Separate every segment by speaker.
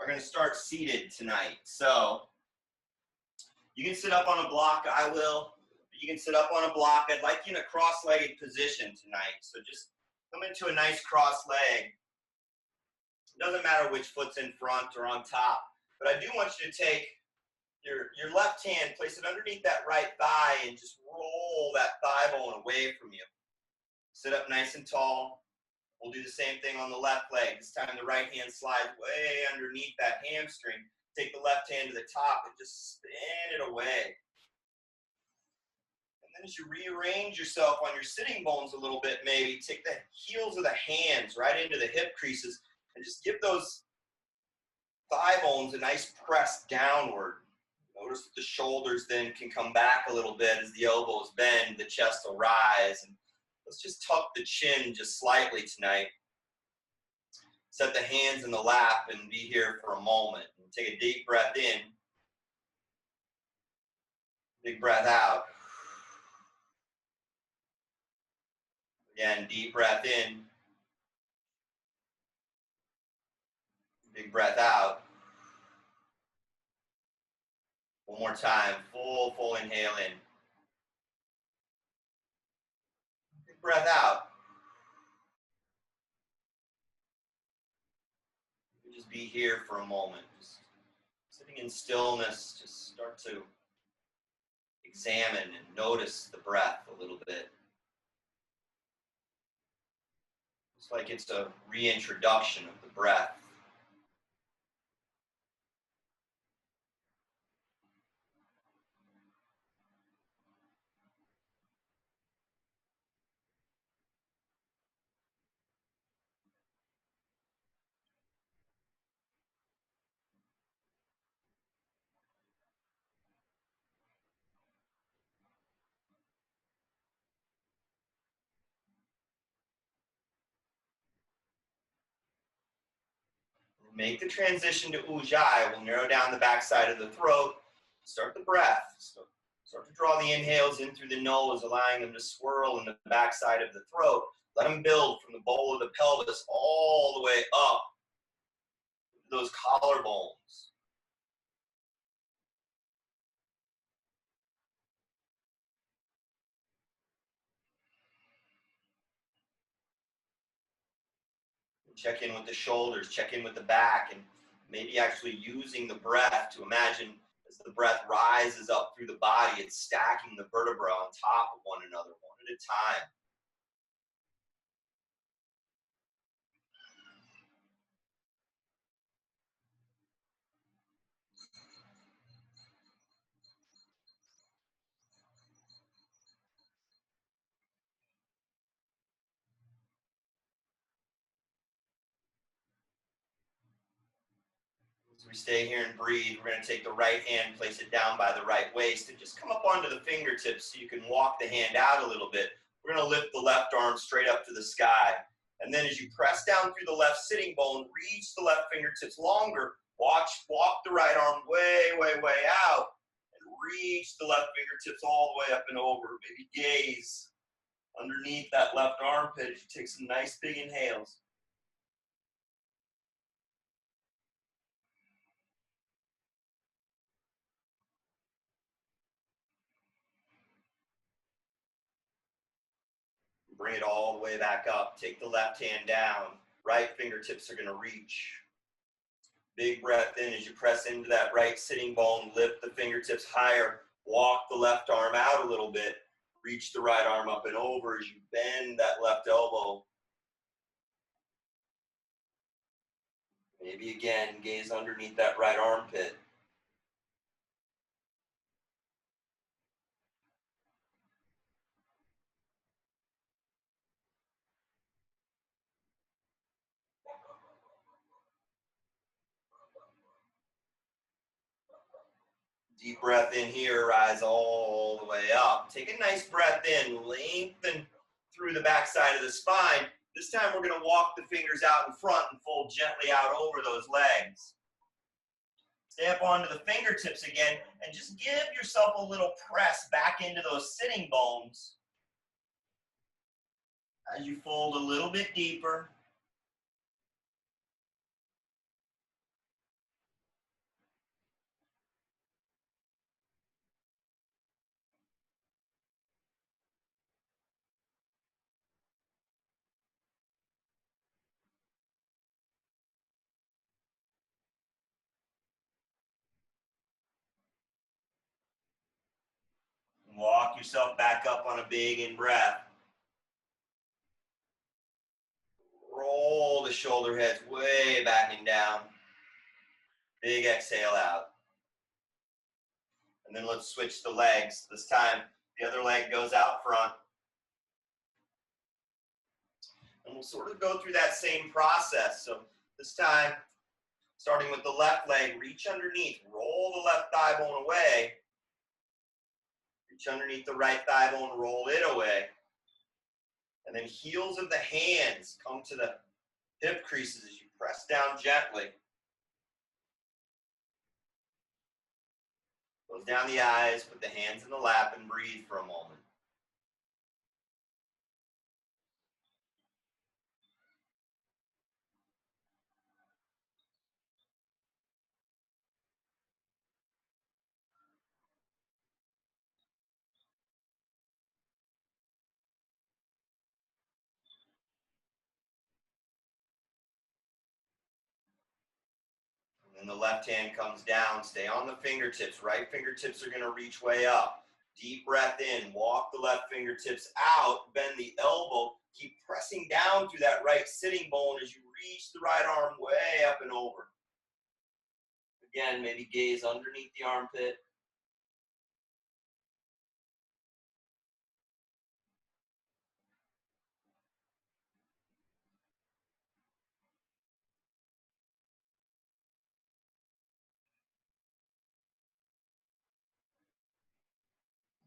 Speaker 1: are going to start seated tonight. So you can sit up on a block. I will. You can sit up on a block. I'd like you in a cross-legged position tonight. So just come into a nice cross leg. It doesn't matter which foot's in front or on top. But I do want you to take your left hand, place it underneath that right thigh, and just roll that thigh bone away from you. Sit up nice and tall. We'll do the same thing on the left leg. This time the right hand slides way underneath that hamstring. Take the left hand to the top and just spin it away. And then as you rearrange yourself on your sitting bones a little bit, maybe take the heels of the hands right into the hip creases and just give those thigh bones a nice press downward. Notice that the shoulders then can come back a little bit as the elbows bend, the chest will rise. And let's just tuck the chin just slightly tonight. Set the hands in the lap and be here for a moment. And take a deep breath in. Big breath out. Again, deep breath in. Big breath out. One more time. Full inhale in. Big breath out. Just be here for a moment. Just sitting in stillness, just start to examine and notice the breath a little bit. It's like it's a reintroduction of the breath. Make the transition to Ujjayi. We'll narrow down the backside of the throat. Start the breath. Start to draw the inhales in through the nose, allowing them to swirl in the backside of the throat. Let them build from the bowl of the pelvis all the way up to those collarbones. Check in with the shoulders, check in with the back, and maybe actually using the breath to imagine as the breath rises up through the body, it's stacking the vertebrae on top of one another, one at a time. As we stay here and breathe, we're going to take the right hand, place it down by the right waist, and just come up onto the fingertips so you can walk the hand out a little bit. We're going to lift the left arm straight up to the sky. And then as you press down through the left sitting bone, reach the left fingertips longer. Walk the right arm way out. And reach the left fingertips all the way up and over. Maybe gaze underneath that left armpit as you take some nice big inhales. Bring it all the way back up. Take the left hand down. Right fingertips are going to reach. Big breath in as you press into that right sitting bone. Lift the fingertips higher. Walk the left arm out a little bit. Reach the right arm up and over as you bend that left elbow. Maybe again, gaze underneath that right armpit. Deep breath in here, rise all the way up. Take a nice breath in, lengthen through the backside of the spine. This time we're going to walk the fingers out in front and fold gently out over those legs. Stay up onto the fingertips again and just give yourself a little press back into those sitting bones. As you fold a little bit deeper. yourself back up on a big in-breath. Roll the shoulder heads way back and down. Big exhale out. And then let's switch the legs. This time, the other leg goes out front. And we'll sort of go through that same process. So this time, starting with the left leg, reach underneath. Roll the left thigh bone away. Reach underneath the right thigh bone, roll it away. And then heels of the hands come to the hip creases as you press down gently. Close down the eyes, put the hands in the lap, and breathe for a moment. And the left hand comes down. Stay on the fingertips. Right fingertips are going to reach way up. Deep breath in. Walk the left fingertips out. Bend the elbow. Keep pressing down through that right sitting bone as you reach the right arm way up and over. Again, maybe gaze underneath the armpit.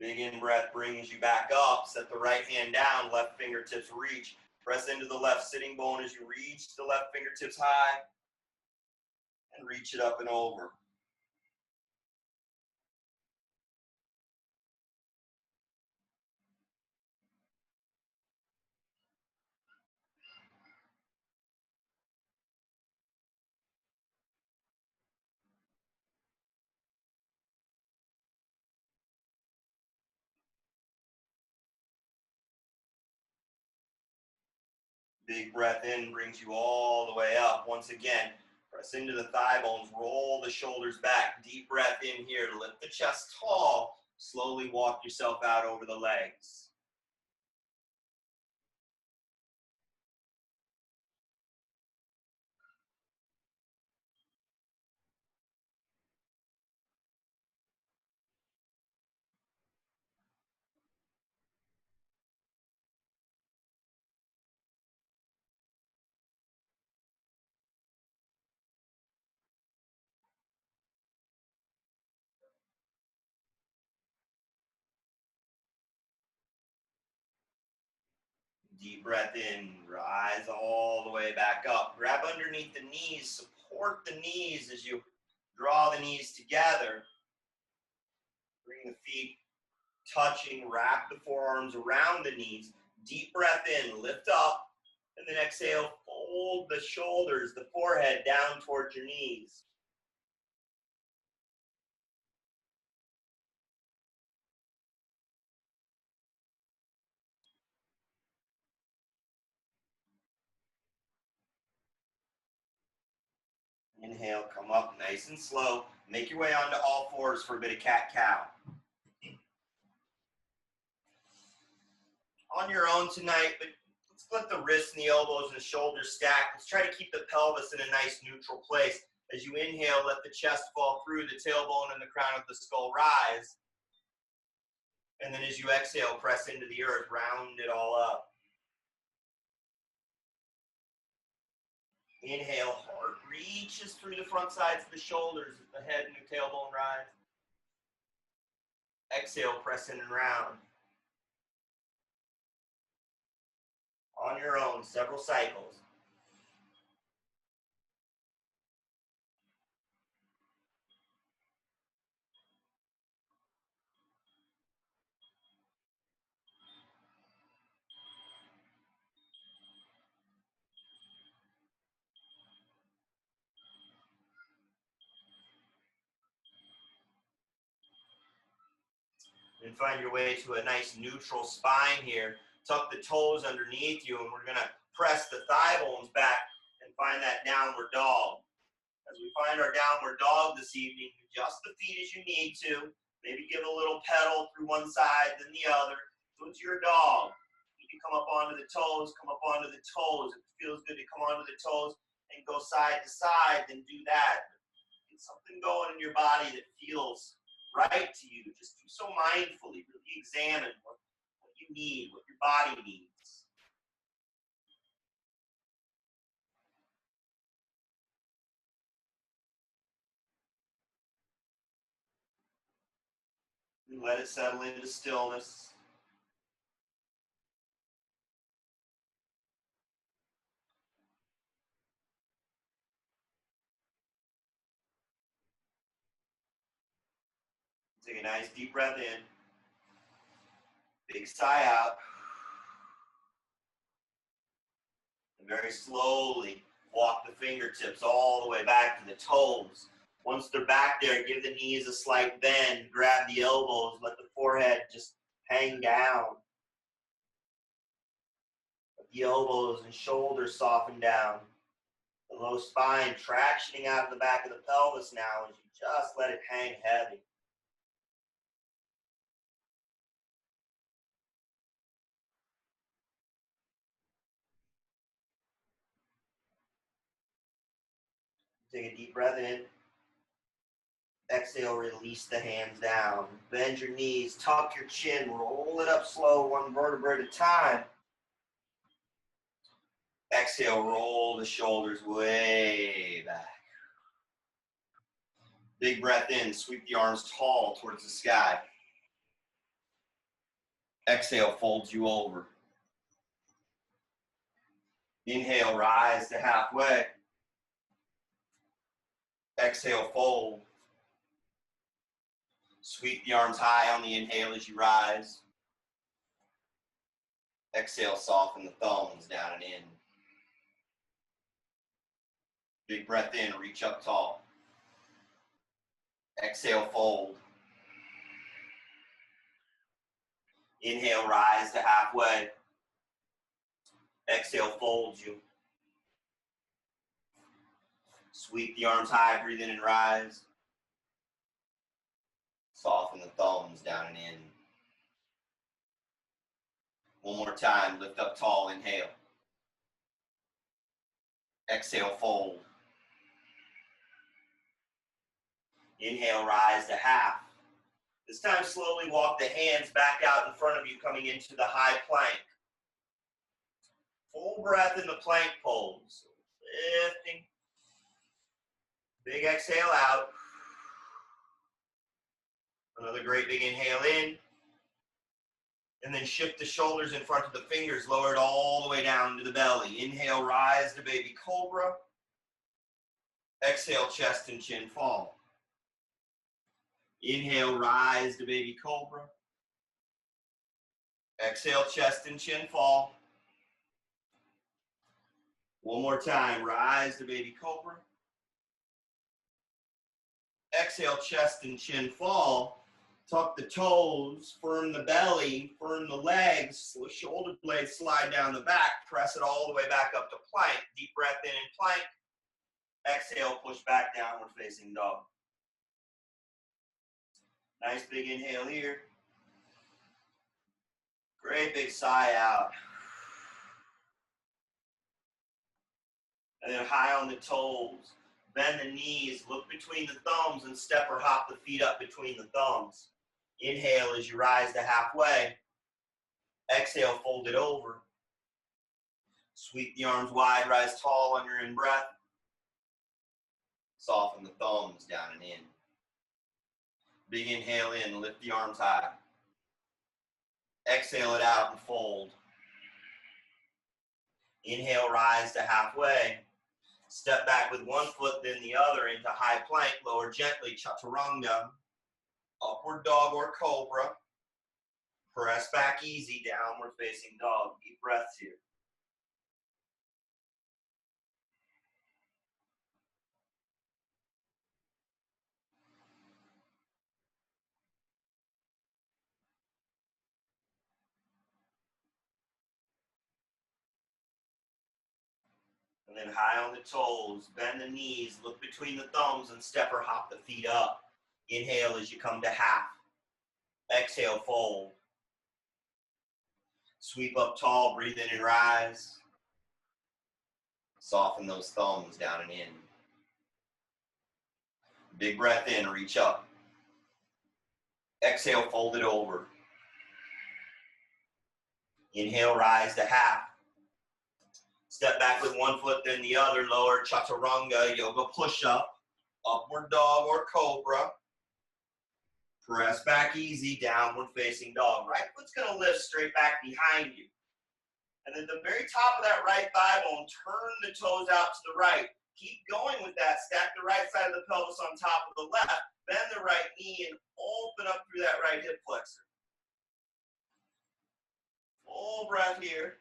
Speaker 1: Big in-breath brings you back up. Set the right hand down. Left fingertips reach. Press into the left sitting bone as you reach the left fingertips high. And reach it up and over. Big breath in brings you all the way up. Once again, press into the thigh bones, roll the shoulders back. Deep breath in here, lift the chest tall. Slowly walk yourself out over the legs. Deep breath in, rise all the way back up. Grab underneath the knees, support the knees as you draw the knees together. Bring the feet touching, wrap the forearms around the knees. Deep breath in, lift up, and then exhale, fold the shoulders, the forehead down towards your knees. Inhale, come up nice and slow. Make your way onto all fours for a bit of cat-cow. On your own tonight, but let's let the wrists and the elbows and the shoulders stack. Let's try to keep the pelvis in a nice neutral place. As you inhale, let the chest fall through, the tailbone and the crown of the skull rise. And then as you exhale, press into the earth, round it all up. Inhale, heart reaches through the front sides of the shoulders, the head and the tailbone rise. Exhale, press in and round. On your own, several cycles. And find your way to a nice neutral spine here. Tuck the toes underneath you, and we're going to press the thigh bones back and find that downward dog. As we find our downward dog this evening, adjust the feet as you need to. Maybe give a little pedal through one side, then the other. So it's your dog. You can come up onto the toes, come up onto the toes. If it feels good to come onto the toes and go side to side, then do that. Get something going in your body that feels right to you. Just do so mindfully. Really examine what you need, what your body needs. And let it settle into stillness. Take a nice deep breath in. Big sigh out. And very slowly walk the fingertips all the way back to the toes. Once they're back there, give the knees a slight bend. Grab the elbows. Let the forehead just hang down. Let the elbows and shoulders soften down. The low spine tractioning out of the back of the pelvis now as you just let it hang heavy. Take a deep breath in. Exhale, release the hands down. Bend your knees, tuck your chin, roll it up slow, one vertebra at a time. Exhale, roll the shoulders way back. Big breath in, sweep the arms tall towards the sky. Exhale, folds you over. Inhale, rise to halfway. Exhale, fold. Sweep the arms high on the inhale as you rise. Exhale, soften the thumbs down and in. Big breath in, reach up tall. Exhale, fold. Inhale, rise to halfway. Exhale, fold you. Sweep the arms high, breathe in and rise. Soften the thumbs down and in. One more time, lift up tall, inhale. Exhale, fold. Inhale, rise to half. This time, slowly walk the hands back out in front of you, coming into the high plank. Full breath in the plank pose. Lifting. Big exhale out. Another great big inhale in. And then shift the shoulders in front of the fingers, lower it all the way down to the belly. Inhale, rise to baby cobra. Exhale, chest and chin fall. Inhale, rise to baby cobra. Exhale, chest and chin fall. One more time, rise to baby cobra. Exhale, chest and chin fall. Tuck the toes, firm the belly, firm the legs, shoulder blades slide down the back, press it all the way back up to plank. Deep breath in and plank. Exhale, push back, downward facing dog. Nice big inhale here. Great big sigh out. And then high on the toes. Bend the knees, look between the thumbs and step or hop the feet up between the thumbs. Inhale as you rise to halfway. Exhale, fold it over. Sweep the arms wide, rise tall on your in-breath. Soften the thumbs down and in. Big inhale in, lift the arms high. Exhale it out and fold. Inhale, rise to halfway. Step back with one foot, then the other into high plank. Lower gently, chaturanga. Upward dog or cobra. Press back easy, downward facing dog. Deep breaths here. And then high on the toes, bend the knees, look between the thumbs and step or hop the feet up. Inhale as you come to half. Exhale, fold. Sweep up tall, breathe in and rise. Soften those thumbs down and in. Big breath in, reach up. Exhale, fold it over. Inhale, rise to half. Step back with one foot, then the other, lower chaturanga, yoga push-up, upward dog or cobra. Press back easy, downward facing dog. Right foot's gonna lift straight back behind you. And at the very top of that right thigh bone, turn the toes out to the right. Keep going with that. Stack the right side of the pelvis on top of the left. Bend the right knee and open up through that right hip flexor. Full breath here.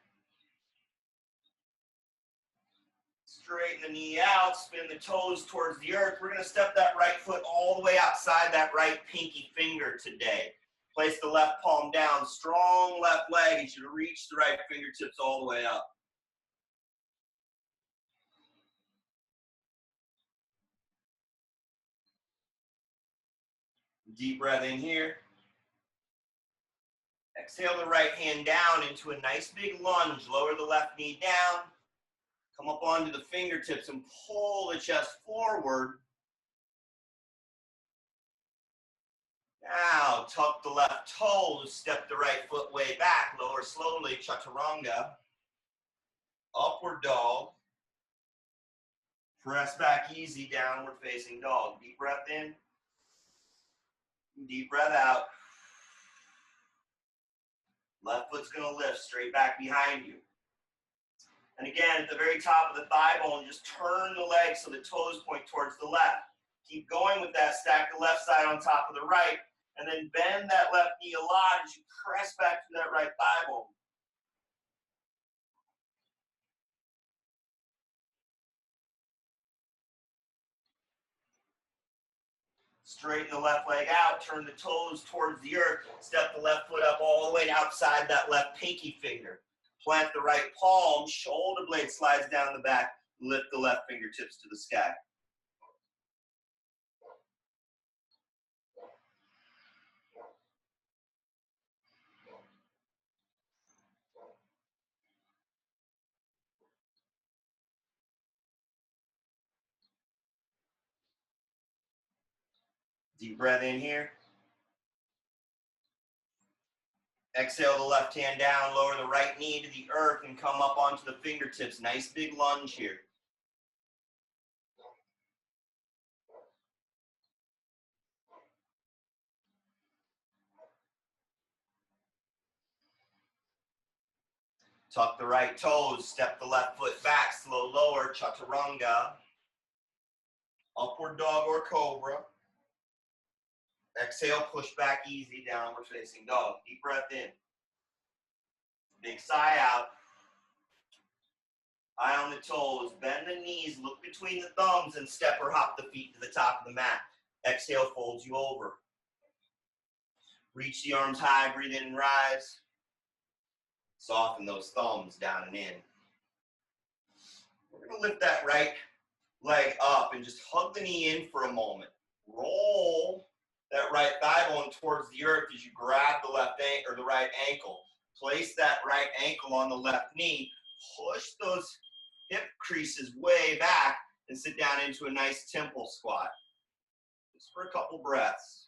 Speaker 1: Straighten the knee out, spin the toes towards the earth. We're going to step that right foot all the way outside that right pinky finger today. Place the left palm down, strong left leg as you reach the right fingertips all the way up. Deep breath in here. Exhale the right hand down into a nice big lunge. Lower the left knee down. Come up onto the fingertips and pull the chest forward. Now, tuck the left toes, step the right foot way back, lower slowly, chaturanga. Upward dog. Press back easy, downward facing dog. Deep breath in. Deep breath out. Left foot's going to lift straight back behind you. And again, at the very top of the thigh bone, just turn the leg so the toes point towards the left. Keep going with that. Stack the left side on top of the right. And then bend that left knee a lot as you press back to that right thigh bone. Straighten the left leg out. Turn the toes towards the earth. Step the left foot up all the way outside that left pinky finger. Plant the right palm. Shoulder blade slides down the back. Lift the left fingertips to the sky. Deep breath in here. Exhale the left hand down, lower the right knee to the earth and come up onto the fingertips. Nice big lunge here. Tuck the right toes, step the left foot back, slow lower, chaturanga. Upward dog or cobra. Exhale, push back easy, downward facing dog. Deep breath in. Big sigh out. Eye on the toes, bend the knees, look between the thumbs, and step or hop the feet to the top of the mat. Exhale, folds you over. Reach the arms high, breathe in and rise. Soften those thumbs down and in. We're going to lift that right leg up and just hug the knee in for a moment. Roll that right thigh bone towards the earth as you grab the left or the right ankle. Place that right ankle on the left knee. Push those hip creases way back and sit down into a nice temple squat. Just for a couple breaths.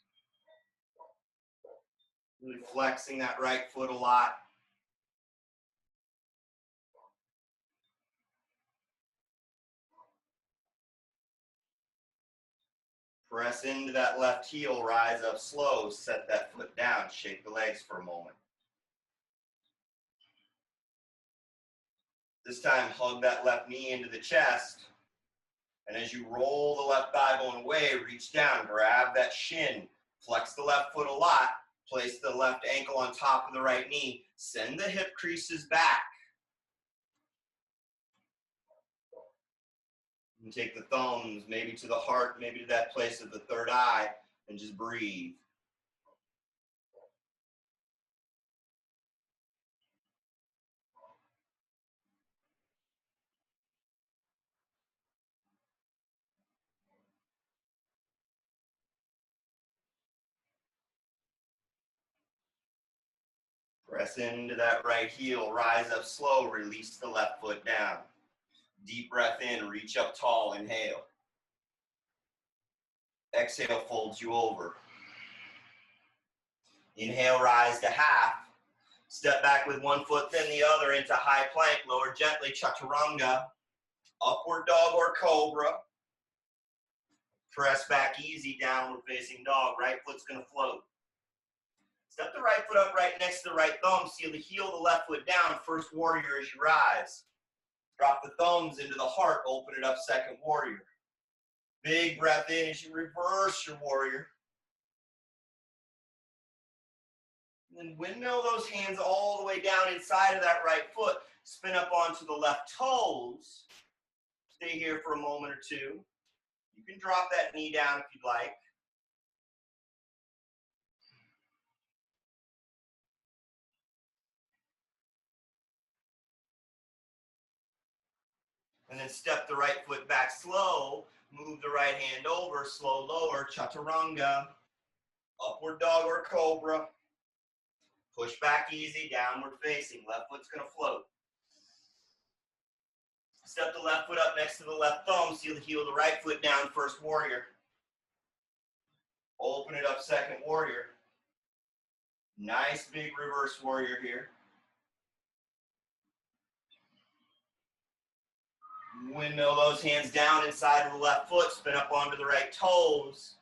Speaker 1: Really flexing that right foot a lot. Press into that left heel, rise up slow, set that foot down, shake the legs for a moment. This time, hug that left knee into the chest. And as you roll the left thigh bone away, reach down, grab that shin, flex the left foot a lot, place the left ankle on top of the right knee, send the hip creases back. And take the thumbs maybe to the heart, maybe to that place of the third eye, and just breathe. Press into that right heel, rise up slow, release the left foot down. Deep breath in, reach up tall, inhale. Exhale, folds you over. Inhale, rise to half. Step back with one foot, then the other into high plank. Lower gently, chaturanga. Upward dog or cobra. Press back easy, downward facing dog. Right foot's going to float. Step the right foot up right next to the right thumb. Seal the heel of the left foot down. First warrior as you rise. Drop the thumbs into the heart. Open it up, second warrior. Big breath in as you reverse your warrior. And then windmill those hands all the way down inside of that right foot. Spin up onto the left toes. Stay here for a moment or two. You can drop that knee down if you'd like. And then step the right foot back slow. Move the right hand over, slow lower, chaturanga. Upward dog or cobra. Push back easy, downward facing. Left foot's going to float. Step the left foot up next to the left thumb. Seal the heel of the right foot down, first warrior. Open it up, second warrior. Nice big reverse warrior here. Windmill those hands down inside of the left foot. Spin up onto the right toes.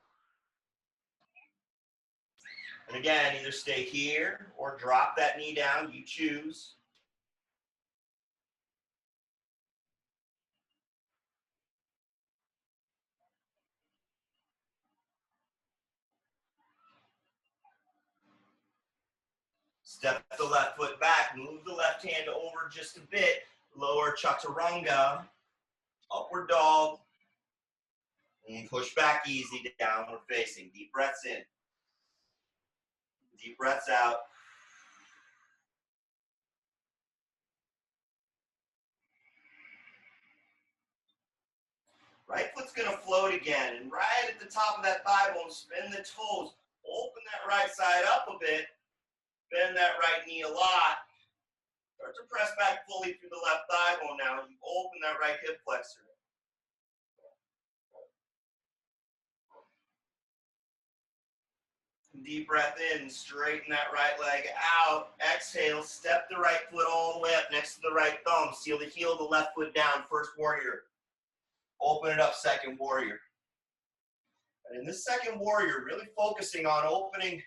Speaker 1: And again, either stay here or drop that knee down. You choose. Step the left foot back. Move the left hand over just a bit. Lower chaturanga. Upward dog. And push back easy, downward facing. Deep breaths in. Deep breaths out. Right foot's going to float again. And right at the top of that thigh bone, spin the toes. Open that right side up a bit. Bend that right knee a lot. Start to press back fully through the left thigh bone now. You open that right hip flexor. Deep breath in, straighten that right leg out. Exhale, step the right foot all the way up next to the right thumb. Seal the heel of the left foot down, first warrior. Open it up, second warrior. And in this second warrior, really focusing on opening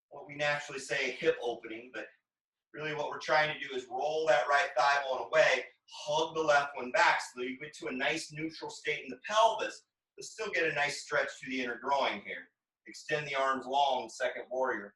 Speaker 1: what we naturally say hip opening, but really what we're trying to do is roll that right thigh bone away, hug the left one back so that you get to a nice neutral state in the pelvis, but still get a nice stretch through the inner groin here. Extend the arms long, second warrior.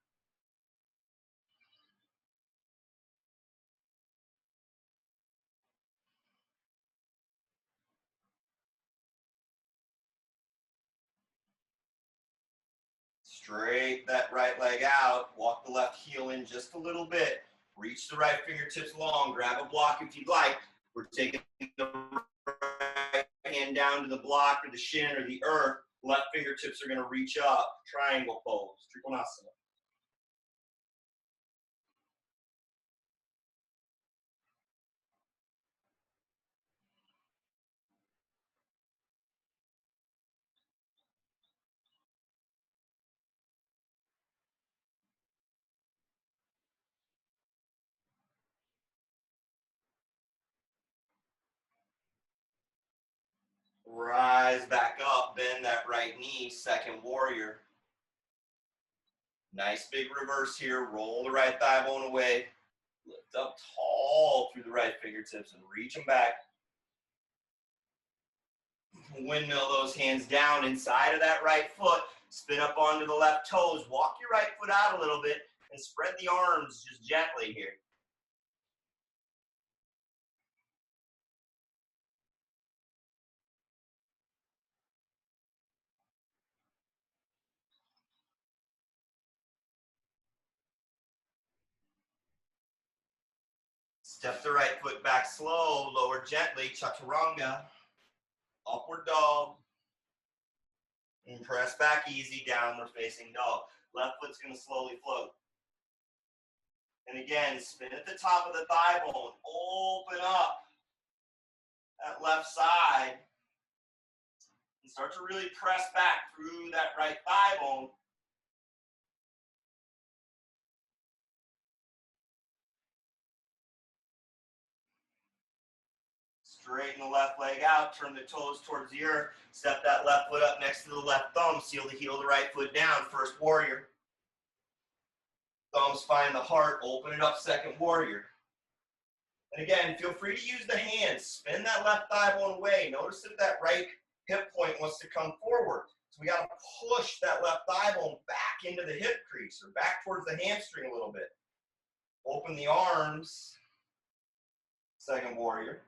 Speaker 1: Straight that right leg out, walk the left heel in just a little bit, reach the right fingertips long, grab a block if you'd like. We're taking the right hand down to the block or the shin or the earth, left fingertips are going to reach up, triangle pose, Trikonasana. Rise back up, bend that right knee, second warrior. Nice big reverse here, roll the right thigh bone away, lift up tall through the right fingertips and reach them back. Windmill those hands down inside of that right foot, spin up onto the left toes, walk your right foot out a little bit and spread the arms just gently here. Step the right foot back slow, lower gently, chaturanga, upward dog, and press back easy, downward facing dog. Left foot's going to slowly float. And again, spin at the top of the thigh bone. Open up that left side. And start to really press back through that right thigh bone. Straighten the left leg out, turn the toes towards the earth, step that left foot up next to the left thumb, seal the heel of the right foot down, first warrior. Thumbs find the heart, open it up, second warrior. And again, feel free to use the hands, spin that left thigh bone away. Notice if that right hip point wants to come forward. So we got to push that left thigh bone back into the hip crease or back towards the hamstring a little bit. Open the arms, second warrior.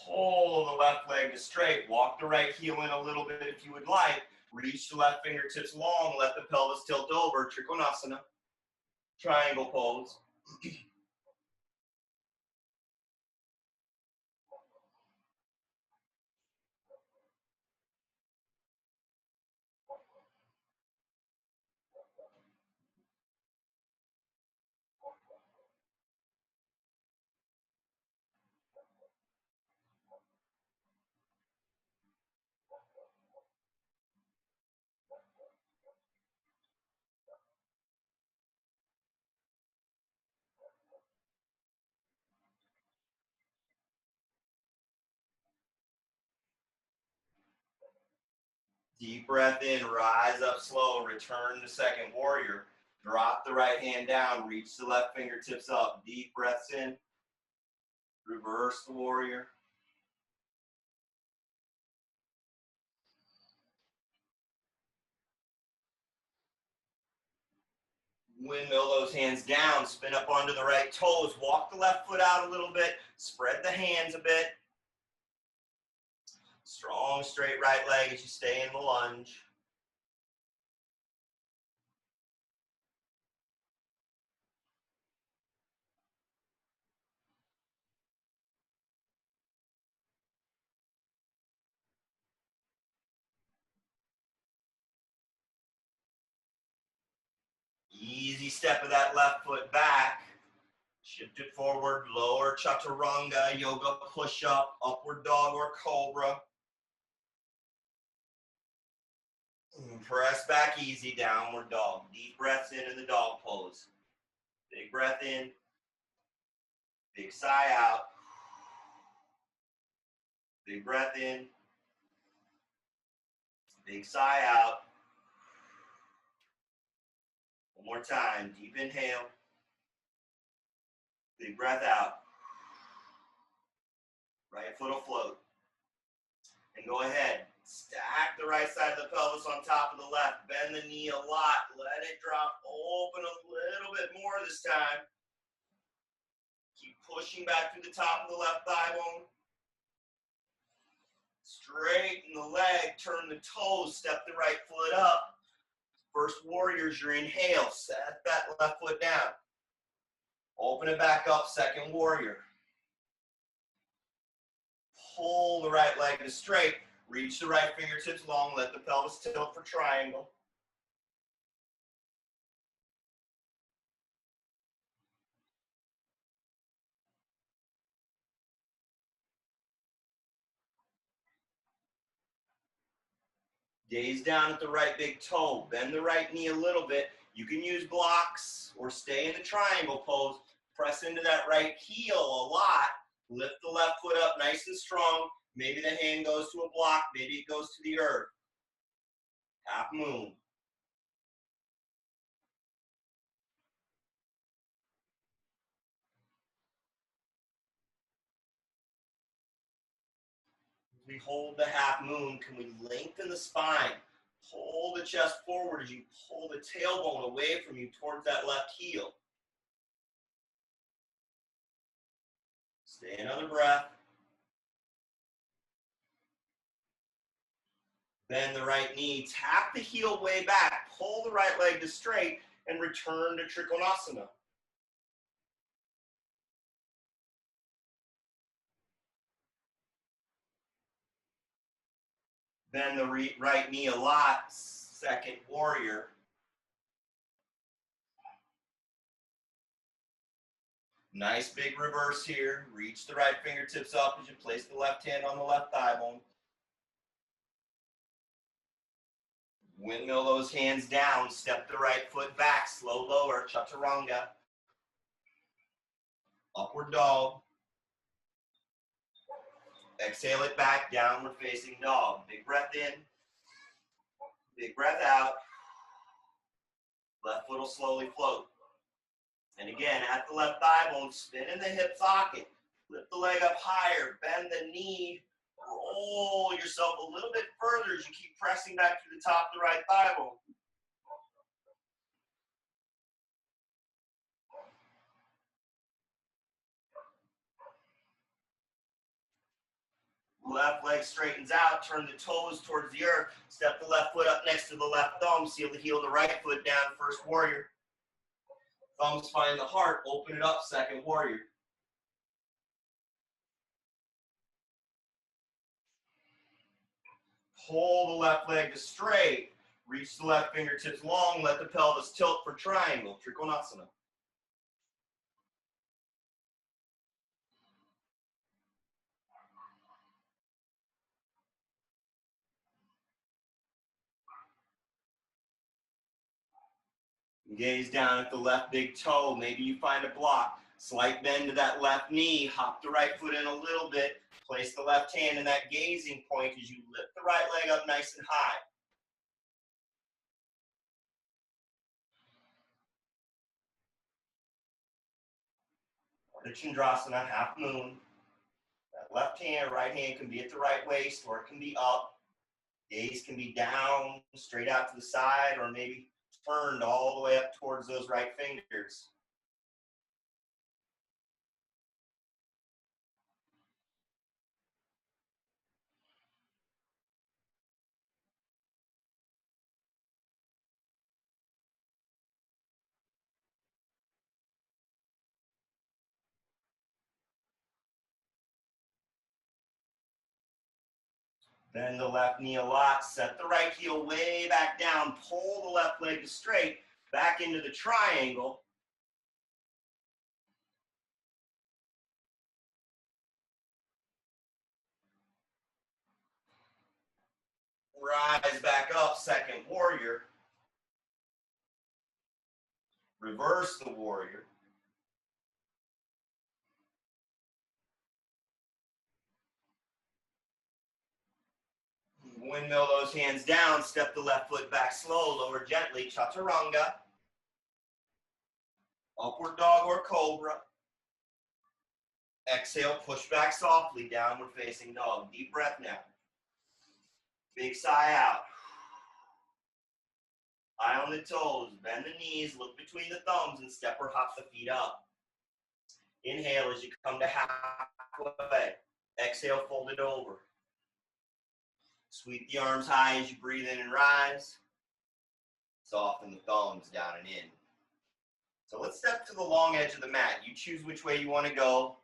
Speaker 1: Pull the left leg to straight. Walk the right heel in a little bit if you would like. Reach the left fingertips long. Let the pelvis tilt over. Trikonasana. Triangle pose. Deep breath in, rise up slow, return to second warrior. Drop the right hand down, reach the left fingertips up. Deep breaths in, reverse the warrior. Windmill those hands down, spin up onto the right toes. Walk the left foot out a little bit, spread the hands a bit. Strong straight right leg as you stay in the lunge. Easy step of that left foot back. Shift it forward, lower chaturanga, yoga push-up, upward dog or cobra. Press back easy, downward dog. Deep breaths in the dog pose. Big breath in, big sigh out. Big breath in, big sigh out. One more time, deep inhale. Big breath out. Right foot will float. And go ahead. Stack the right side of the pelvis on top of the left. Bend the knee a lot. Let it drop. Open a little bit more this time. Keep pushing back through the top of the left thigh bone. Straighten the leg. Turn the toes. Step the right foot up. First warrior is your inhale. Set that left foot down. Open it back up. Second warrior. Pull the right leg to straight. Reach the right fingertips long. Let the pelvis tilt for triangle. Gaze down at the right big toe. Bend the right knee a little bit. You can use blocks or stay in the triangle pose. Press into that right heel a lot. Lift the left foot up nice and strong. Maybe the hand goes to a block. Maybe it goes to the earth. Half moon. As we hold the half moon, can we lengthen the spine? Pull the chest forward as you pull the tailbone away from you towards that left heel. Stay another breath. Bend the right knee, tap the heel way back, pull the right leg to straight, and return to Trikonasana. Bend the right knee a lot, second warrior. Nice big reverse here. Reach the right fingertips up as you place the left hand on the left thigh bone. Windmill those hands down, step the right foot back, slow lower, chaturanga. Upward dog. Exhale it back, downward facing dog. Big breath in, big breath out. Left foot will slowly float. And again, at the left thigh bone, spin in the hip socket. Lift the leg up higher, bend the knee, roll yourself a little bit further as you keep pressing back to the top of the right thigh bone. Left leg straightens out, turn the toes towards the earth, step the left foot up next to the left thumb, seal the heel of the right foot down, first warrior. Thumbs find the heart, open it up, second warrior. Pull the left leg to straight, reach the left fingertips long, let the pelvis tilt for triangle, Trikonasana. Gaze down at the left big toe. Maybe you find a block. Slight bend to that left knee. Hop the right foot in a little bit. Place the left hand in that gazing point as you lift the right leg up nice and high. The Chandrasana, half moon. That left hand, right hand can be at the right waist or it can be up. Gaze can be down, straight out to the side, or maybe turned all the way up towards those right fingers. Bend the left knee a lot, set the right heel way back down, pull the left leg to straight, back into the triangle. Rise back up, second warrior. Reverse the warrior. Windmill those hands down, step the left foot back slow, lower gently, chaturanga. Upward dog or cobra. Exhale, push back softly, downward facing dog. Deep breath now. Big sigh out. Eye on the toes, bend the knees, look between the thumbs, and step or hop the feet up. Inhale as you come to halfway. Exhale, fold it over. Sweep the arms high as you breathe in and rise. Soften the thumbs down and in. So let's step to the long edge of the mat. You choose which way you want to go.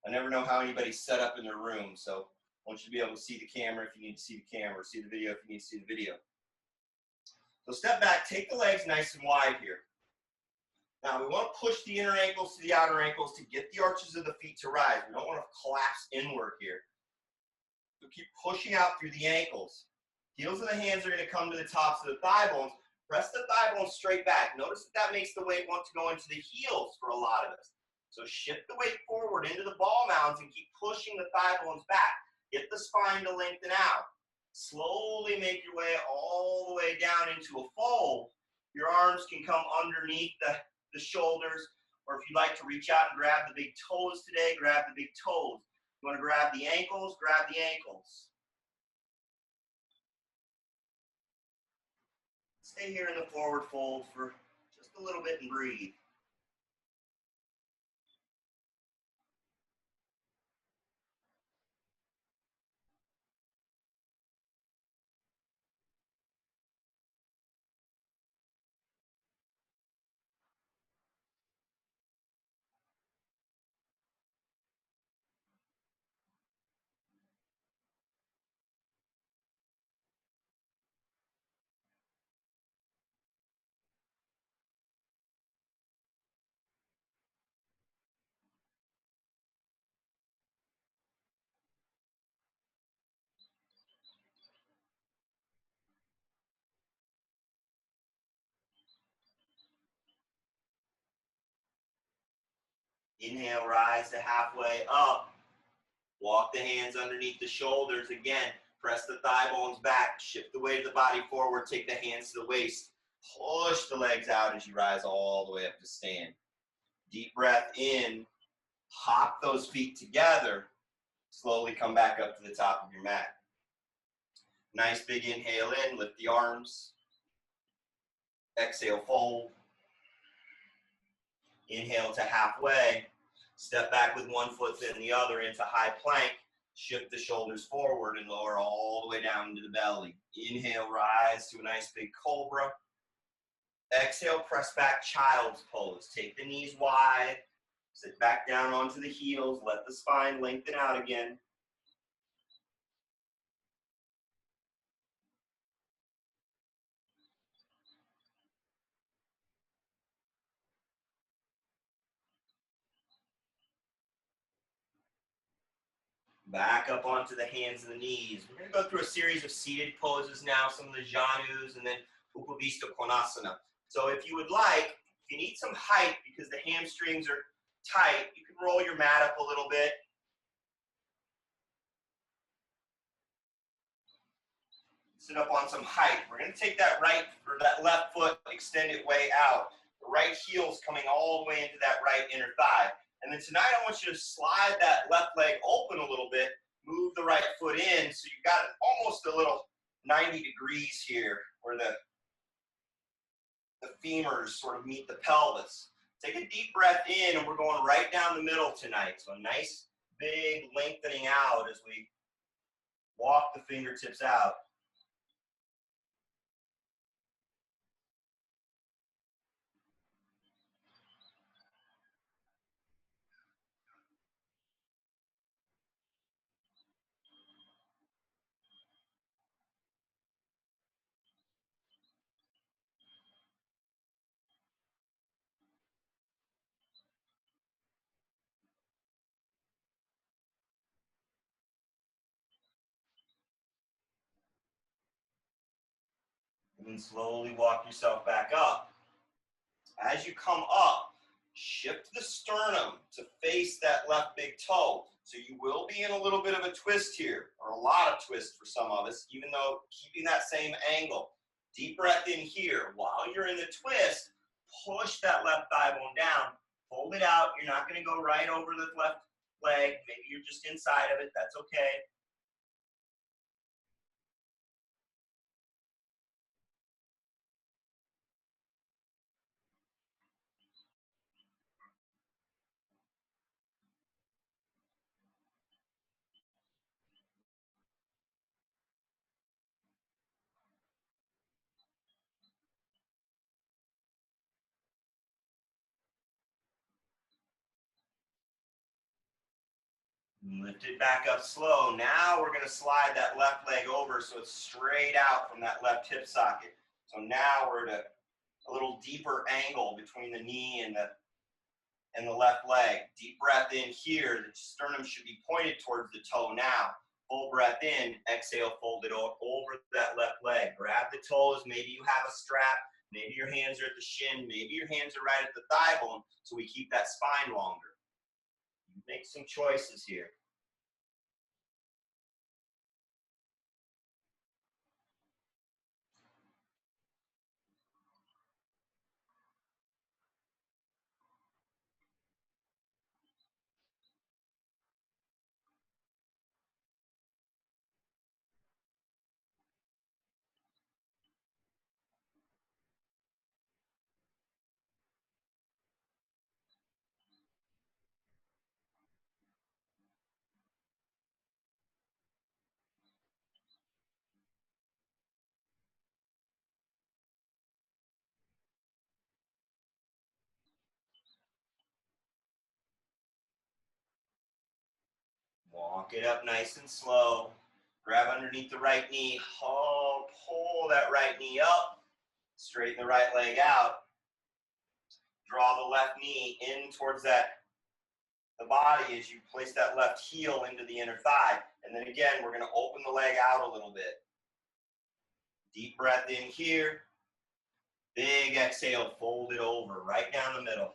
Speaker 1: I never know how anybody's set up in their room, so I want you to be able to see the camera if you need to see the camera, see the video if you need to see the video. So step back, take the legs nice and wide here. Now we want to push the inner ankles to the outer ankles to get the arches of the feet to rise. We don't want to collapse inward here. So keep pushing out through the ankles. Heels of the hands are going to come to the tops of the thigh bones. Press the thigh bones straight back. Notice that makes the weight want to go into the heels for a lot of us. So shift the weight forward into the ball mounds and keep pushing the thigh bones back. Get the spine to lengthen out. Slowly make your way all the way down into a fold. Your arms can come underneath the shoulders, or if you'd like to reach out and grab the big toes today, grab the big toes. You want to grab the ankles, grab the ankles. Stay here in the forward fold for just a little bit and breathe. Inhale, rise to halfway up. Walk the hands underneath the shoulders. Again, press the thigh bones back. Shift the weight of the body forward. Take the hands to the waist. Push the legs out as you rise all the way up to stand. Deep breath in. Hop those feet together. Slowly come back up to the top of your mat. Nice big inhale in. Lift the arms. Exhale, fold. Inhale to halfway. Step back with one foot, then the other into high plank. Shift the shoulders forward and lower all the way down into the belly. Inhale, rise to a nice big cobra. Exhale, press back, child's pose. Take the knees wide. Sit back down onto the heels. Let the spine lengthen out again. Back up onto the hands and the knees. We're going to go through a series of seated poses now, some of the Janus, and then Upavista Konasana. So if you would like, if you need some height because the hamstrings are tight, you can roll your mat up a little bit. Sit up on some height. We're going to take that right or that left foot, extend it way out. The right heel's coming all the way into that right inner thigh. And then tonight I want you to slide that left leg open a little bit, move the right foot in, so you've got almost a little 90 degrees here where the femurs sort of meet the pelvis. Take a deep breath in, and we're going right down the middle tonight. So a nice big lengthening out as we walk the fingertips out. And then slowly walk yourself back up. As you come up, shift the sternum to face that left big toe. So you will be in a little bit of a twist here, or a lot of twist for some of us, even though keeping that same angle. Deep breath in here. While you're in the twist, push that left thigh bone down. Fold it out. You're not going to go right over the left leg. Maybe you're just inside of it. That's okay. Lift it back up slow. Now we're going to slide that left leg over so it's straight out from that left hip socket. So now we're at a little deeper angle between the knee and the left leg. Deep breath in here. The sternum should be pointed towards the toe now. Full breath in. Exhale, fold it over that left leg. Grab the toes. Maybe you have a strap. Maybe your hands are at the shin. Maybe your hands are right at the thigh bone so we keep that spine longer. Make some choices here. Walk it up nice and slow. Grab underneath the right knee. Oh, pull that right knee up. Straighten the right leg out. Draw the left knee in towards the body as you place that left heel into the inner thigh. And then again, we're going to open the leg out a little bit. Deep breath in here. Big exhale, fold it over, right down the middle.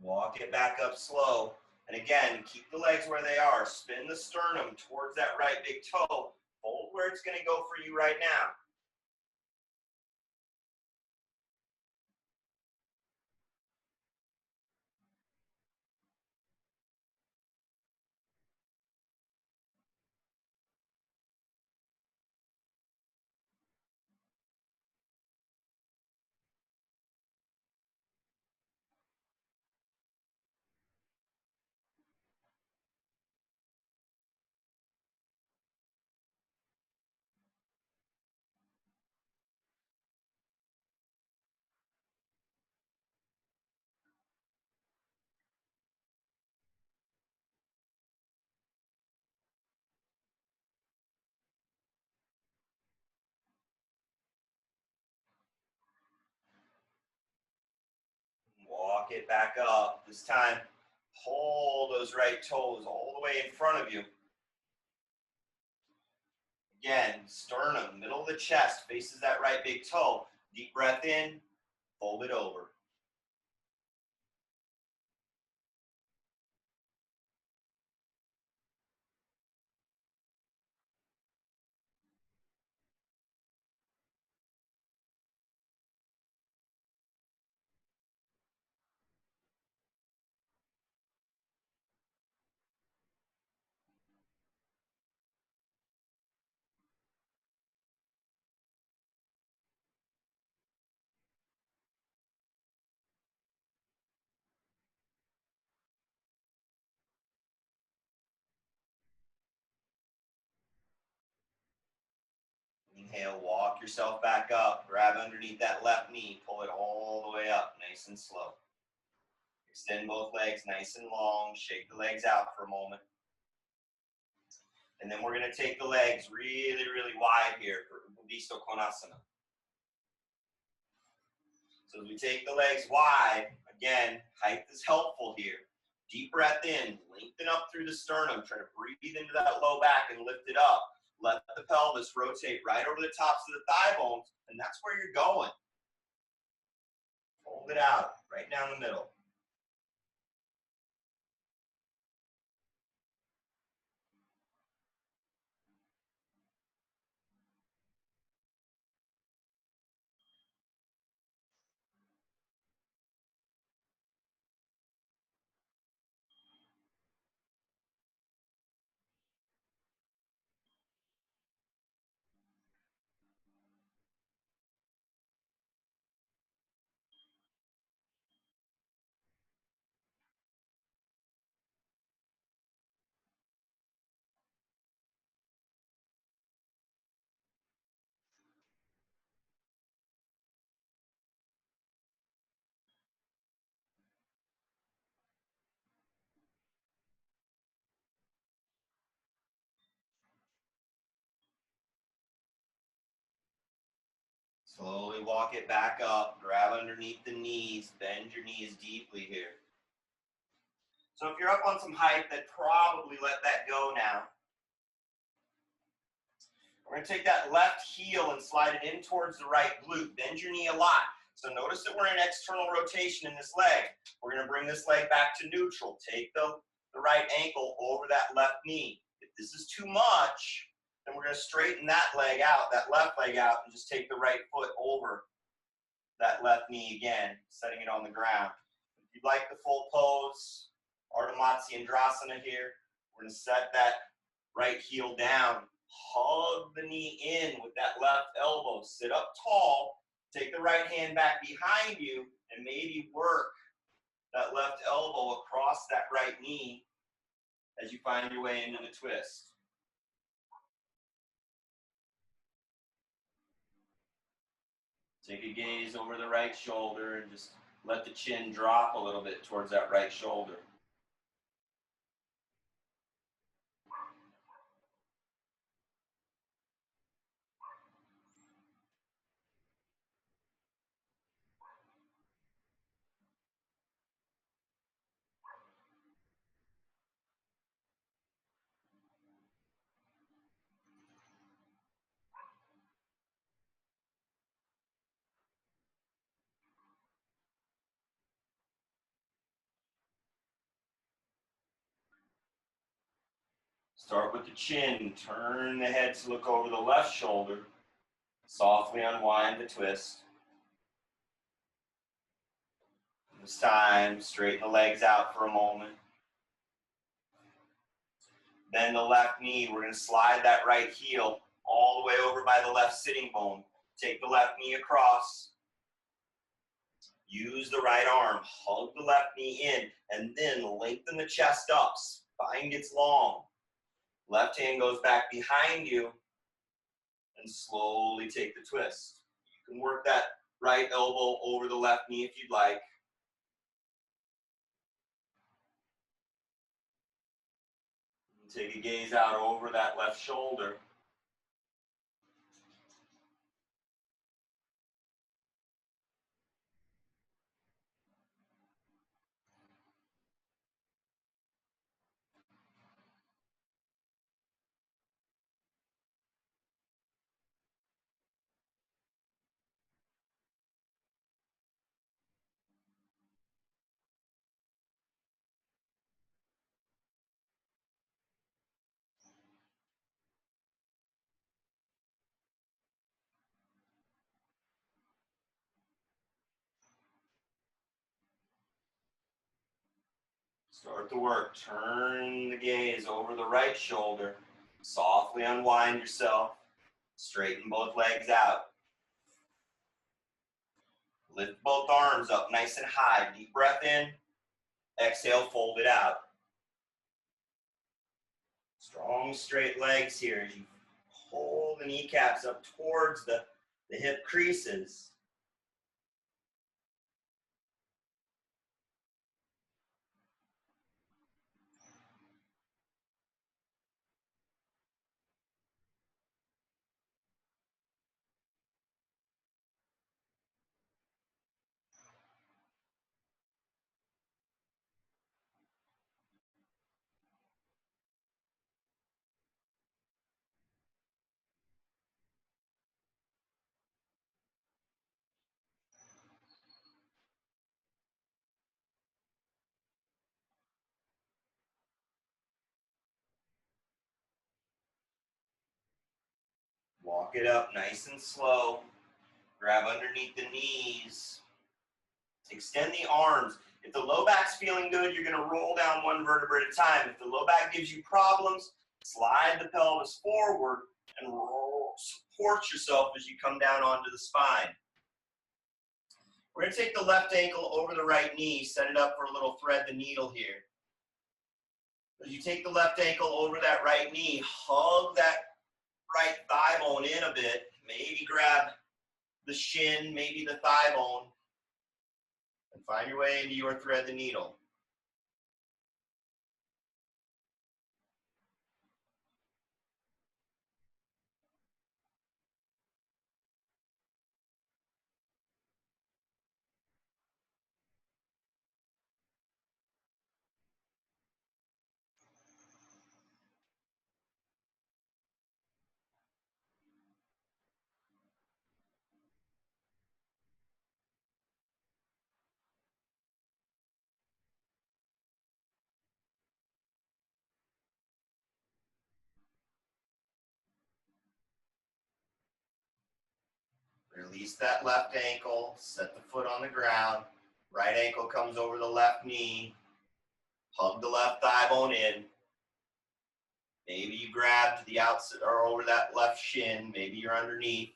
Speaker 1: Walk it back up slow. And again, keep the legs where they are. Spin the sternum towards that right big toe. Hold where it's going to go for you right now. Walk it back up. This time, hold those right toes all the way in front of you. Again, sternum, middle of the chest, faces that right big toe. Deep breath in, fold it over. Inhale, walk yourself back up. Grab underneath that left knee. Pull it all the way up, nice and slow. Extend both legs nice and long. Shake the legs out for a moment. And then we're going to take the legs really, really wide here for Visto Konasana. So as we take the legs wide, again, height is helpful here. Deep breath in, lengthen up through the sternum. Try to breathe into that low back and lift it up. Let the pelvis rotate right over the tops of the thigh bones, and that's where you're going. Fold it out, right down the middle. Slowly walk it back up. Grab underneath the knees. Bend your knees deeply here. So if you're up on some height, then probably let that go now. We're going to take that left heel and slide it in towards the right glute. Bend your knee a lot. So notice that we're in external rotation in this leg. We're going to bring this leg back to neutral. Take the right ankle over that left knee. If this is too much, then we're going to straighten that leg out, that left leg out, and just take the right foot over that left knee again, setting it on the ground. If you'd like the full pose, Ardha Matsyendrasana here, we're going to set that right heel down. Hug the knee in with that left elbow. Sit up tall. Take the right hand back behind you and maybe work that left elbow across that right knee as you find your way into the twist. Take a gaze over the right shoulder and just let the chin drop a little bit towards that right shoulder. Start with the chin. Turn the head to look over the left shoulder. Softly unwind the twist. This time, straighten the legs out for a moment. Then the left knee, we're going to slide that right heel all the way over by the left sitting bone. Take the left knee across. Use the right arm. Hug the left knee in, and then lengthen the chest up. Spine gets long. Left hand goes back behind you, and slowly take the twist. You can work that right elbow over the left knee if you'd like. Take a gaze out over that left shoulder. Start the work. Turn the gaze over the right shoulder. Softly unwind yourself. Straighten both legs out. Lift both arms up nice and high. Deep breath in. Exhale, fold it out. Strong straight legs here as you pull the kneecaps up towards the hip creases. Walk it up nice and slow. Grab underneath the knees. Extend the arms. If the low back's feeling good, you're going to roll down one vertebra at a time. If the low back gives you problems, slide the pelvis forward and roll. Support yourself as you come down onto the spine. We're going to take the left ankle over the right knee, set it up for a little thread the needle here. As you take the left ankle over that right knee, hug that right thigh bone in a bit. Maybe grab the shin, maybe the thigh bone, and find your way into your thread the needle. Release that left ankle, set the foot on the ground. Right ankle comes over the left knee. Hug the left thigh bone in. Maybe you grab to the outside or over that left shin. Maybe you're underneath.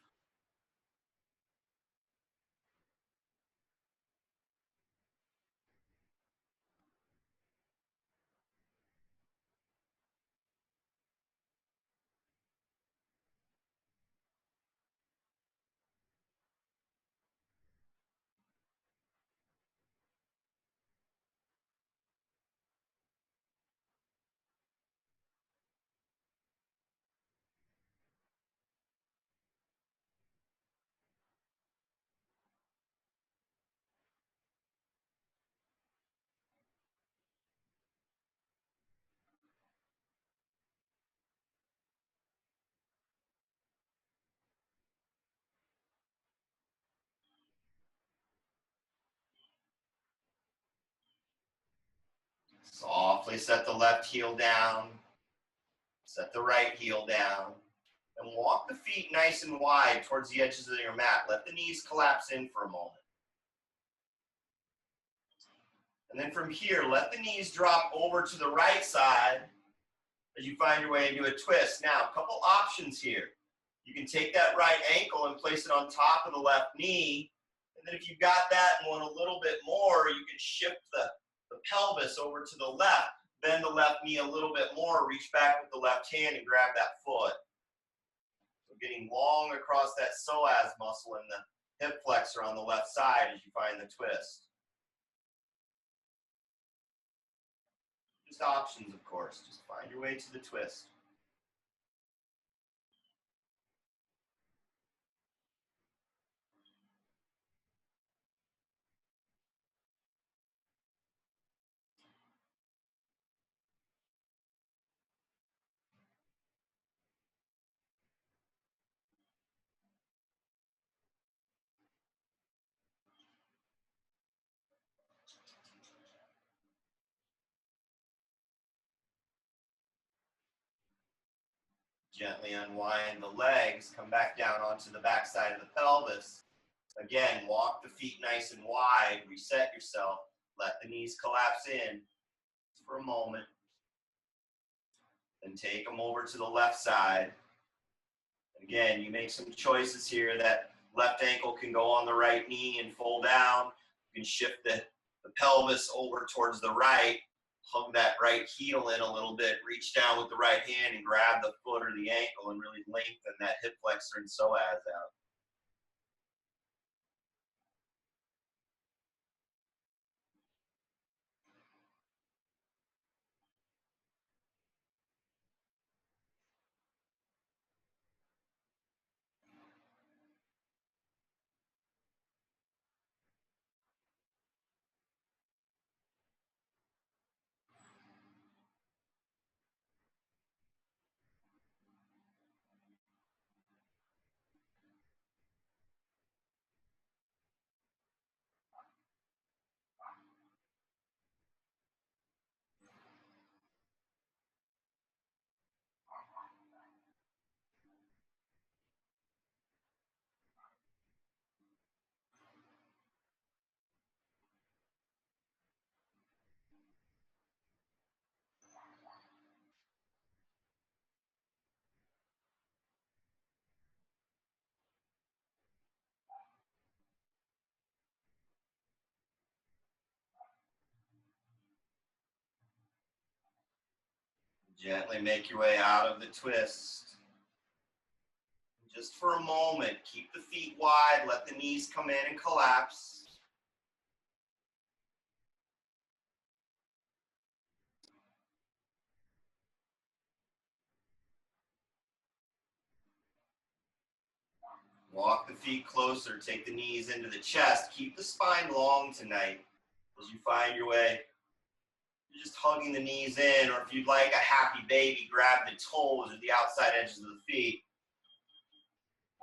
Speaker 1: Softly set the left heel down. Set the right heel down and walk the feet nice and wide towards the edges of your mat. Let the knees collapse in for a moment. And then from here, let the knees drop over to the right side as you find your way into a twist. Now, a couple options here. You can take that right ankle and place it on top of the left knee. And then if you've got that and want a little bit more, you can shift the pelvis over to the left, bend the left knee a little bit more, reach back with the left hand and grab that foot. So getting long across that psoas muscle and the hip flexor on the left side as you find the twist. Just options, of course. Just find your way to the twist. Gently unwind the legs, come back down onto the back side of the pelvis. Again, walk the feet nice and wide, reset yourself, let the knees collapse in for a moment. Then take them over to the left side. Again, you make some choices here. That left ankle can go on the right knee and fold down. You can shift the pelvis over towards the right. Hug that right heel in a little bit, reach down with the right hand and grab the foot or the ankle and really lengthen that hip flexor and psoas out. Gently make your way out of the twist. Just for a moment, keep the feet wide, let the knees come in and collapse. Walk the feet closer, take the knees into the chest. Keep the spine long tonight as you find your way. You're just hugging the knees in, or if you'd like a happy baby, grab the toes or the outside edges of the feet.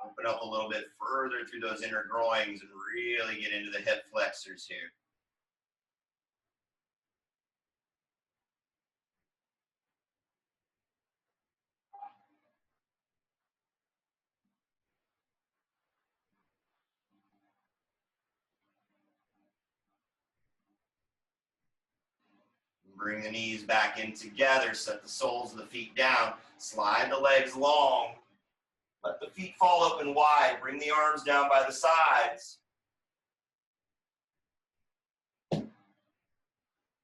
Speaker 1: Open up a little bit further through those inner groins and really get into the hip flexors here. Bring the knees back in together, set the soles of the feet down, slide the legs long, let the feet fall open wide, bring the arms down by the sides.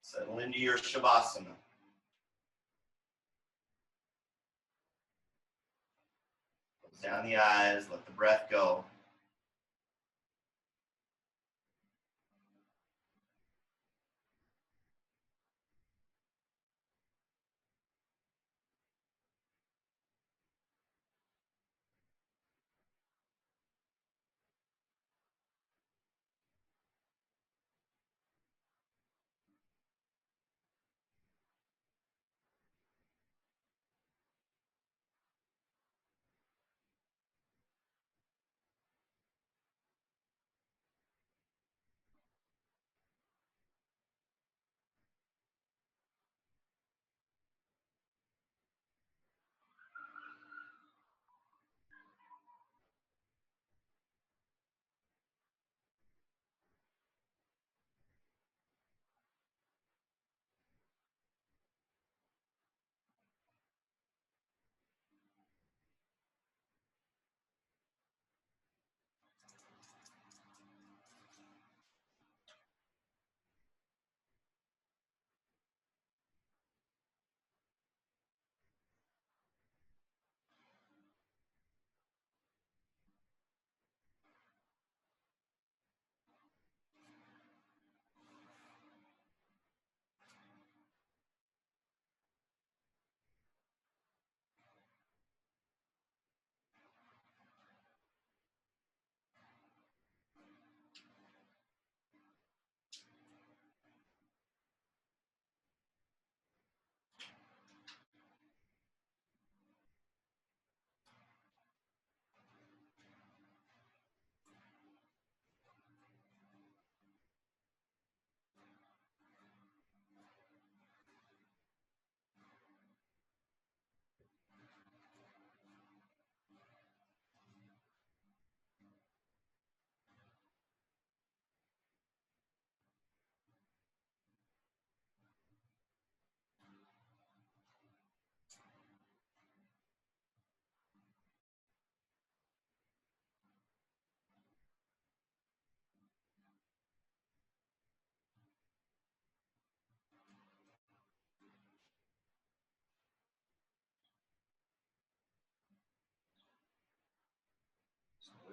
Speaker 1: Settle into your Shavasana. Close down the eyes, let the breath go.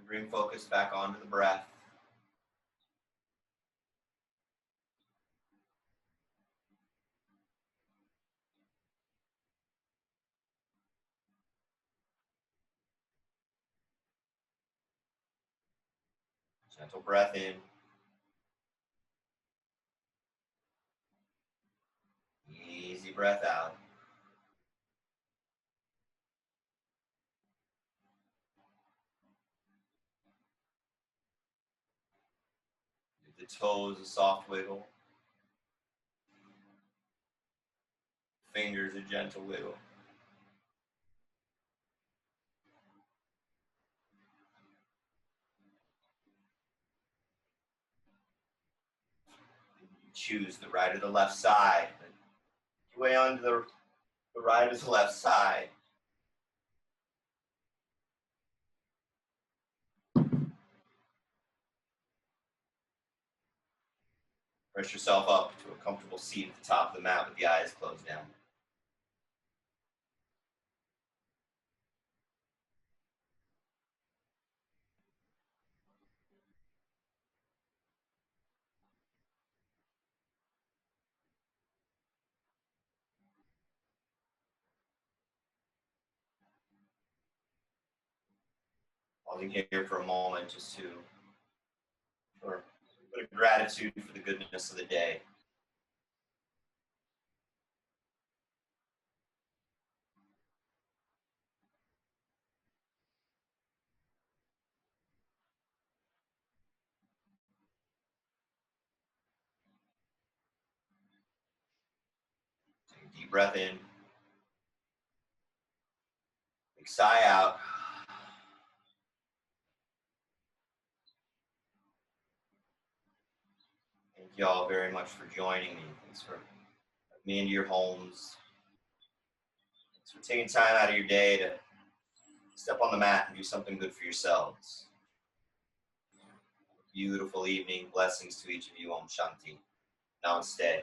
Speaker 1: Bring focus back onto the breath. Gentle breath in. Easy breath out. Give the toes a soft wiggle. Fingers a gentle wiggle. You choose the right or the left side. Your way onto the right or the left side. Press yourself up to a comfortable seat at the top of the mat with the eyes closed down. Pausing here for a moment just to for a bit of gratitude for the goodness of the day. Take a deep breath in. Big sigh out. Thank you all very much for joining me. Thanks for letting me into your homes. Thanks for taking time out of your day to step on the mat and do something good for yourselves. Beautiful evening. Blessings to each of you. Om Shanti. Namaste.